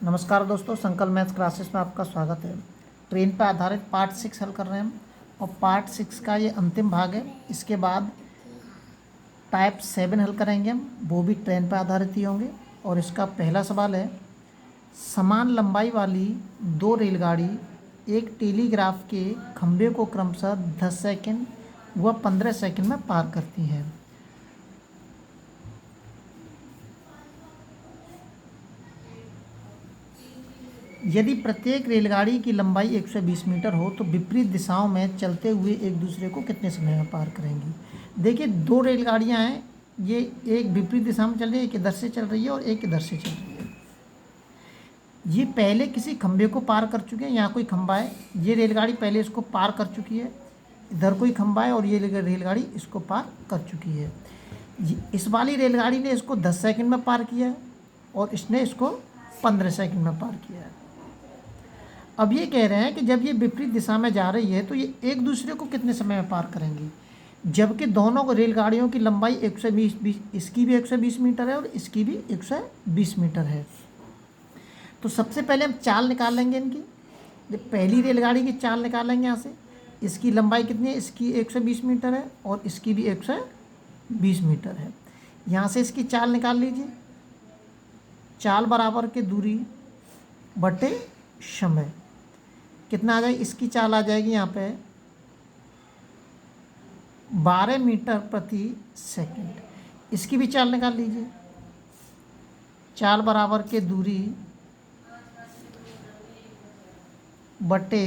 नमस्कार दोस्तों, संकल्प मैथ्स क्लासेस में आपका स्वागत है। ट्रेन पर आधारित पार्ट 6 हल कर रहे हैं हम और पार्ट 6 का ये अंतिम भाग है। इसके बाद टाइप 7 हल करेंगे हम, वो भी ट्रेन पर आधारित ही होंगे। और इसका पहला सवाल है, समान लंबाई वाली दो रेलगाड़ी एक टेलीग्राफ के खंभे को क्रमशः 10 सेकंड व 15 सेकंड में पार करती हैं। यदि प्रत्येक रेलगाड़ी की लंबाई 120 मीटर हो तो विपरीत दिशाओं में चलते हुए एक दूसरे को कितने समय में पार करेंगी। देखिए, दो रेलगाड़ियां हैं, ये एक विपरीत दिशा में चल रही है, एक इधर से चल रही है और एक इधर से चल रही है। ये पहले किसी खंभे को पार कर चुके हैं। यहाँ कोई खंभा है, ये रेलगाड़ी पहले इसको पार कर चुकी है। इधर कोई खंभा है और ये रेलगाड़ी इसको पार कर चुकी है। इस वाली रेलगाड़ी ने इसको 10 सेकंड में पार किया है और इसने इसको 15 सेकंड में पार किया है। अब ये कह रहे हैं कि जब ये विपरीत दिशा में जा रही है तो ये एक दूसरे को कितने समय में पार करेंगी, जबकि दोनों रेलगाड़ियों की लंबाई 120 इसकी भी 120 मीटर है और इसकी भी 120 मीटर है। तो सबसे पहले हम चाल निकाल लेंगे इनकी। जब पहली रेलगाड़ी की चाल निकालेंगे यहाँ से, इसकी लंबाई कितनी है, इसकी 120 मीटर है और इसकी भी 120 मीटर है। यहाँ से इसकी चाल निकाल लीजिए। चाल बराबर के दूरी बटे समय कितना आ जाएगी, इसकी चाल आ जाएगी यहाँ पे 12 मीटर प्रति सेकंड। इसकी भी चाल निकाल लीजिए। चाल बराबर के दूरी बटे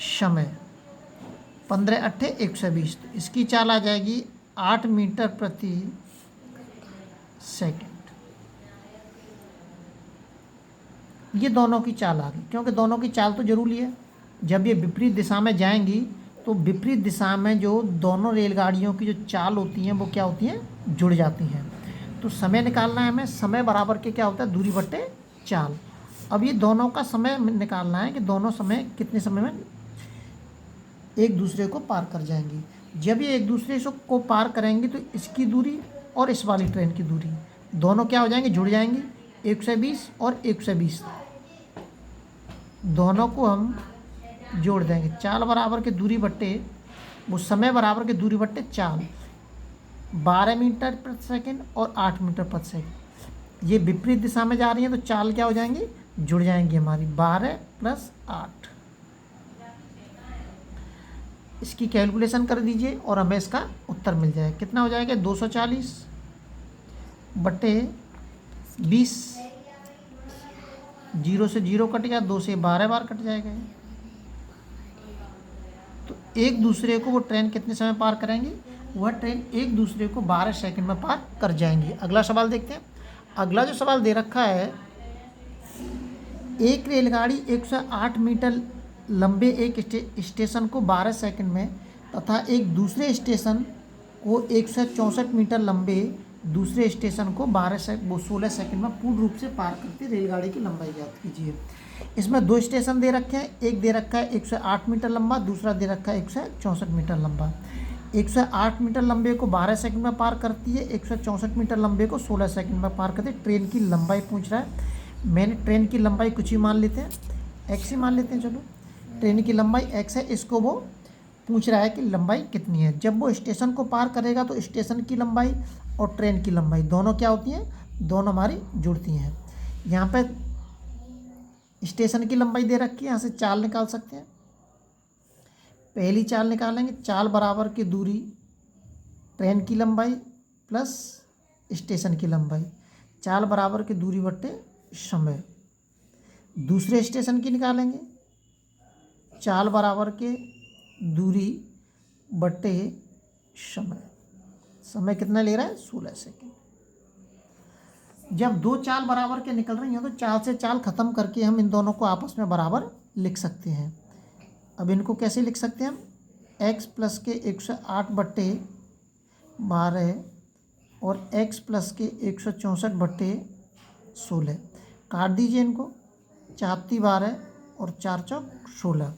समय 15 अट्ठे 120, तो इसकी चाल आ जाएगी 8 मीटर प्रति सेकंड। ये दोनों की चाल आ गई, क्योंकि दोनों की चाल तो जरूरी है। जब ये विपरीत दिशा में जाएंगी तो विपरीत दिशा में जो दोनों रेलगाड़ियों की जो चाल होती हैं वो क्या होती हैं, जुड़ जाती हैं। तो समय निकालना है हमें। समय बराबर के क्या होता है, दूरी बट्टे चाल। अब ये दोनों का समय निकालना है कि दोनों समय कितने समय में एक दूसरे को पार कर जाएंगी। जब ये एक दूसरे को पार करेंगी तो इसकी दूरी और इस वाली ट्रेन की दूरी दोनों क्या हो जाएंगी, जुड़ जाएंगी। 120 और 120 दोनों को हम जोड़ देंगे। चाल बराबर के दूरी बट्टे वो समय बराबर के दूरी बट्टे चाल, 12 मीटर प्रति सेकंड और 8 मीटर प्रति सेकंड। ये विपरीत दिशा में जा रही हैं तो चाल क्या हो जाएंगी, जुड़ जाएंगी हमारी। 12 + 8, इसकी कैलकुलेशन कर दीजिए और हमें इसका उत्तर मिल जाएगा। कितना हो जाएगा, 240 बट्टे 20। 0 से 0 कट गया, 2 से 12 बार कट जाएगा। तो एक दूसरे को वो ट्रेन कितने समय पार करेंगी, वह ट्रेन एक दूसरे को 12 सेकंड में पार कर जाएंगी। अगला सवाल देखते हैं। अगला जो सवाल दे रखा है, एक रेलगाड़ी 108 मीटर लंबे एक स्टेशन को 12 सेकंड में तथा एक दूसरे स्टेशन को 164 मीटर लंबे दूसरे स्टेशन को 16 सेकंड में पूर्ण रूप से पार करती रेलगाड़ी की लंबाई ज्ञात कीजिए। इसमें दो स्टेशन दे रखे हैं, एक दे रखा है 108 मीटर लंबा, दूसरा दे रखा है 164 मीटर लंबा। 108 मीटर लंबे को 12 सेकंड में पार करती है, 164 मीटर लंबे को 16 सेकंड में पार करती है। ट्रेन की लंबाई पूछ रहा है। मैंने ट्रेन की लंबाई कुछ ही मान लेते हैं, एक्स ही मान लेते हैं। चलो, ट्रेन की लंबाई एक्स है, इसको वो पूछ रहा है कि लंबाई कितनी है। जब वो स्टेशन को पार करेगा तो स्टेशन की लंबाई और ट्रेन की लंबाई दोनों क्या होती हैं, दोनों हमारी जुड़ती हैं। यहाँ पे स्टेशन की लंबाई दे रखी है, यहाँ से चाल निकाल सकते हैं। पहली चाल निकालेंगे। चाल बराबर की दूरी ट्रेन की लंबाई प्लस स्टेशन की लंबाई, चाल बराबर की दूरी बट्टे समय। दूसरे स्टेशन की निकालेंगे। चाल बराबर के दूरी बट्टे समय। समय कितना ले रहा है, 16 सेकंड। जब दो चाल बराबर के निकल रही हैं तो चाल से चाल खत्म करके हम इन दोनों को आपस में बराबर लिख सकते हैं। अब इनको कैसे लिख सकते हैं हम, x प्लस के 108 बट्टे 12 और x प्लस के 164 बट्टे 16 काट दीजिए इनको। 4 × 12 और 4 × 16।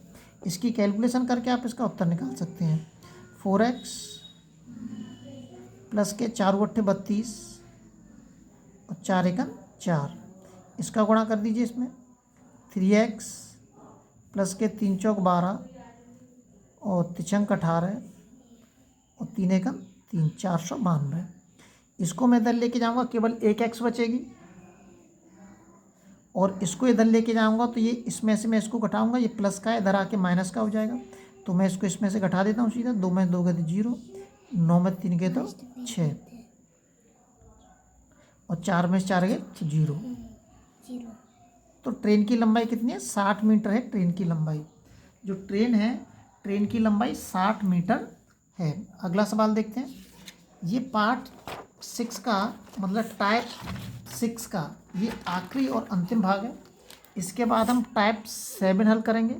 इसकी कैलकुलेशन करके आप इसका उत्तर निकाल सकते हैं। 4x प्लस के 4 × 8 = 32 और 4 × 1 = 4। इसका गुणा कर दीजिए इसमें, 3x प्लस के 3 चौक 12 और 3 18 और 3 एकम 3, 492। इसको मैं इधर लेके जाऊंगा, केवल एक x बचेगी, और इसको इधर लेके जाऊंगा तो ये इसमें से मैं इसको घटाऊंगा, ये प्लस का है, इधर आके माइनस का हो जाएगा। तो मैं इसको इसमें से घटा देता हूँ सीधा, 2 में 2 गए तो 0, 9 में 3 गए तो 6 और 4 में 4 गए तो 0। तो ट्रेन की लंबाई कितनी है? 60 मीटर है ट्रेन की लंबाई। जो ट्रेन है, ट्रेन की लंबाई 60 मीटर है। अगला सवाल देखते हैं। ये पार्ट 6 का मतलब टाइप 6 का ये आखिरी और अंतिम भाग है। इसके बाद हम टाइप 7 हल करेंगे।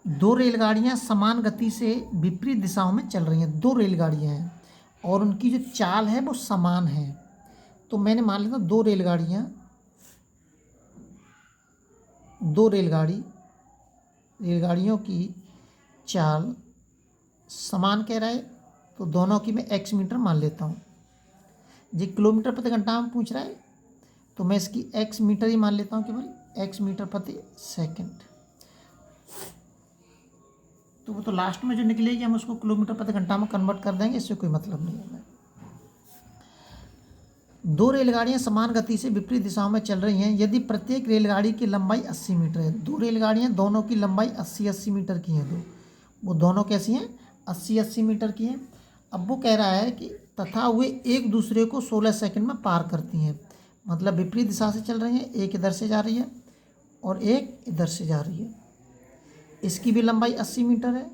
दो रेलगाड़ियां समान गति से विपरीत दिशाओं में चल रही हैं। दो रेलगाड़ियां हैं और उनकी जो चाल है वो समान है। तो मैंने मान लिया दो रेलगाड़ियों की चाल समान कह रहा है, तो दोनों की मैं x मीटर मान लेता हूँ। जी किलोमीटर प्रति घंटा में पूछ रहा है, तो मैं इसकी x मीटर ही मान लेता हूँ, केवल x मीटर प्रति सेकंड। तो वो तो लास्ट में जो निकलेगी हम उसको किलोमीटर प्रति घंटा में कन्वर्ट कर देंगे, इससे कोई मतलब नहीं है। दो रेलगाड़ियां समान गति से विपरीत दिशाओं में चल रही हैं यदि प्रत्येक रेलगाड़ी की लंबाई 80 मीटर है। दो रेलगाड़ियां दोनों की लंबाई 80-80 मीटर की हैं। वो दोनों कैसी हैं? 80-80 मीटर की हैं। अब वो कह रहा है कि तथा वे एक दूसरे को 16 सेकंड में पार करती हैं। मतलब विपरीत दिशा से चल रही हैं, एक इधर से जा रही है और एक इधर से जा रही है। इसकी भी लंबाई 80 मीटर है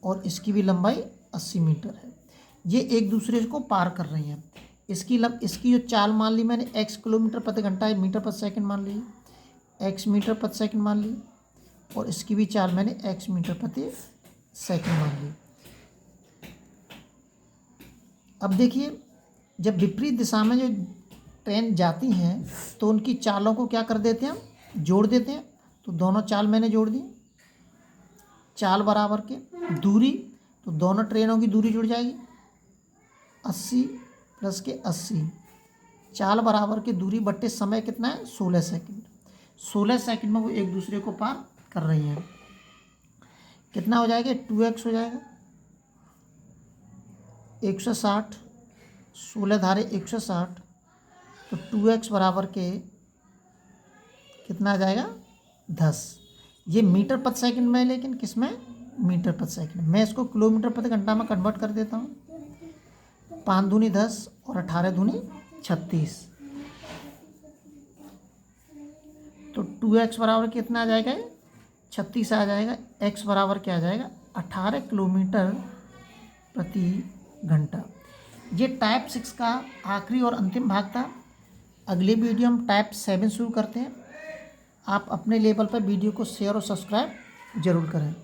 और इसकी भी लंबाई 80 मीटर है। ये एक दूसरे को पार कर रही हैं। इसकी जो चाल मान ली मैंने x किलोमीटर प्रति घंटा मीटर प्रति सेकंड मान ली, x मीटर प्रति सेकंड मान ली, और इसकी भी चाल मैंने x मीटर प्रति सेकंड मान ली। अब देखिए, जब विपरीत दिशा में जो ट्रेन जाती हैं तो उनकी चालों को क्या कर देते हैं? हम जोड़ देते हैं। तो दोनों चाल मैंने जोड़ दी, चाल बराबर के दूरी, तो दोनों ट्रेनों की दूरी जुड़ जाएगी 80 प्लस के 80। चाल बराबर के दूरी बट्टे समय कितना है? 16 सेकंड। 16 सेकंड में वो एक दूसरे को पार कर रही हैं। कितना हो जाएगा? 2x हो जाएगा, 160, 16 धारे 160, तो 2x बराबर के कितना आ जाएगा? 10। ये मीटर प्रति सेकंड में है, लेकिन किस में? मीटर प्रति सेकंड। मैं इसको किलोमीटर प्रति घंटा में कन्वर्ट कर देता हूँ। 5 दूनी 10 और 18 दूनी 36, तो 2x बराबर कितना आ जाएगा? 36 आ जाएगा। x बराबर क्या आ जाएगा? 18 किलोमीटर प्रति घंटा। ये टाइप 6 का आखिरी और अंतिम भाग था। अगले वीडियो हम टाइप 7 शुरू करते हैं। आप अपने लेवल पर वीडियो को शेयर और सब्सक्राइब जरूर करें।